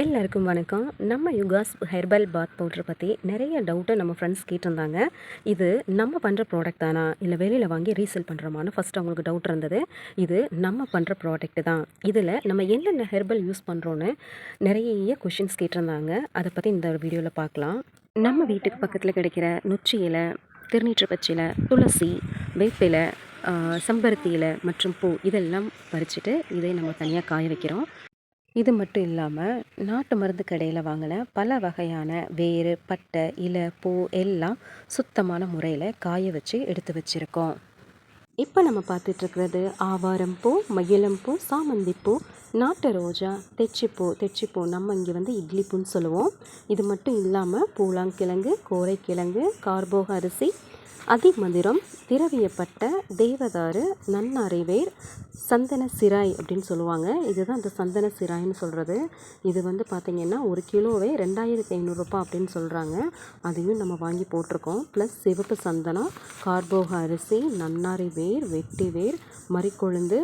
எல்லாருக்கும் வணக்கம். நம்ம யுகாஸ் ஹெர்பல் பாத் பவுடர் பற்றி நிறைய டவுட்டை நம்ம ஃப்ரெண்ட்ஸ் கேட்டிருந்தாங்க. இது நம்ம பண்ணுற ப்ராடக்ட் தானா, இல்லை வெளியில் வாங்கி ரீசேல் பண்ணுறோமான்னு ஃபஸ்ட்டு அவங்களுக்கு டவுட் இருந்தது. இது நம்ம பண்ணுற ப்ராடக்ட் தான். இதில் நம்ம என்னென்ன ஹெர்பல் யூஸ் பண்ணுறோன்னு நிறைய கொஷின்ஸ் கேட்டிருந்தாங்க. அதை பற்றி இந்த வீடியோவில் பார்க்கலாம். நம்ம வீட்டுக்கு பக்கத்தில் கிடைக்கிற நொச்சி இலை, திருநீற்று பச்சை இலை, துளசி, வேப்பிலை, செம்பருத்தி இலை மற்றும் பூ இதெல்லாம் பறிச்சுட்டு இதை நம்ம தனியாக காய வைக்கிறோம். இது மட்டும் இல்லாமல் நாட்டு மருந்து கடையில் வாங்கின பல வகையான வேர், பட்டை, இலை, பூ எல்லாம் சுத்தமான முறையில் காய வச்சு எடுத்து வச்சுருக்கோம். இப்போ நம்ம பார்த்துட்ருக்கிறது ஆவாரம்பூ, மகிழம்பூ, சாமந்திப்பூ, நாட்டு ரோஜா, தெச்சிப்பூ நம்ம இங்கே வந்து இட்லி பூன்னு சொல்லுவோம். இது மட்டும் இல்லாமல் பூலாங்கிழங்கு, கோரைக்கிழங்கு, கார்போக அரிசி, அதிமதுரம், திரவியப்பட்ட, தேவதாரு, நன்னாரிவேர், சந்தன சிராய் அப்படின்னு சொல்லுவாங்க. இதுதான் அந்த சந்தன சிராய்ன்னு சொல்கிறது. இது வந்து பார்த்திங்கன்னா ஒரு கிலோவே 2500 அப்படின்னு சொல்கிறாங்க. அதையும் நம்ம வாங்கி போட்டிருக்கோம். ப்ளஸ் சிவப்பு சந்தனம், கார்போக அரிசி, நன்னாரி வேர், வெட்டி வேர், மறிக்கொழுந்து,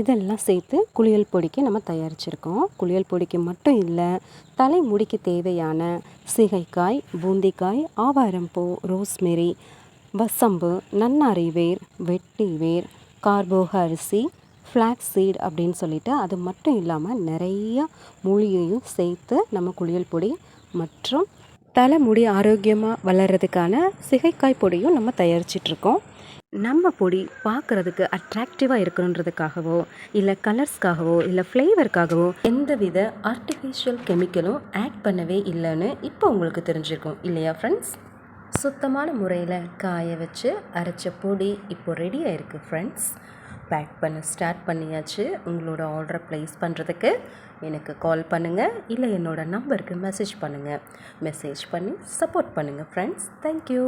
இதெல்லாம் சேர்த்து குளியல் பொடிக்கு நம்ம தயாரிச்சிருக்கோம். குளியல் பொடிக்கு மட்டும் இல்லை, தலைமுடிக்கு தேவையான சிகைக்காய், பூந்திக்காய், ஆவாரம்பூ, ரோஸ்மெரி, வசம்பு, நன்னாரி வேர், வெட்டி வேர், கார்போக அரிசி, ஃப்ளாக்ஸ் சீட் அப்படின்னு சொல்லிட்டு அது மட்டும் இல்லாமல் நிறைய மூலிகையும் சேர்த்து நம்ம குளியல் பொடி மற்றும் தலைமுடி ஆரோக்கியமாக வளர்கிறதுக்கான சிகைக்காய் பொடியும் நம்ம தயாரிச்சிட்ருக்கோம். நம்ம பொடி பார்க்குறதுக்கு அட்ராக்டிவாக இருக்கணுன்றதுக்காகவோ, இல்லை கலர்ஸ்க்காகவோ, இல்லை ஃப்ளேவருக்காகவோ எந்தவித ஆர்டிஃபிஷியல் கெமிக்கலும் ஆட் பண்ணவே இல்லைன்னு இப்போ உங்களுக்கு தெரிஞ்சிருக்கும் இல்லையா ஃப்ரெண்ட்ஸ்? சுத்தமான முறையில் காய வச்சு அரைச்ச பொடி இப்போ ரெடியாக இருக்குது ஃப்ரெண்ட்ஸ். பேக் பண்ண ஸ்டார்ட் பண்ணியாச்சு. உங்களோட ஆர்டரை ப்ளேஸ் பண்ணுறதுக்கு எனக்கு கால் பண்ணுங்கள், இல்லை என்னோடய நம்பருக்கு மெசேஜ் பண்ணுங்கள். மெசேஜ் பண்ணி சப்போர்ட் பண்ணுங்கள் ஃப்ரெண்ட்ஸ். தேங்க்யூ.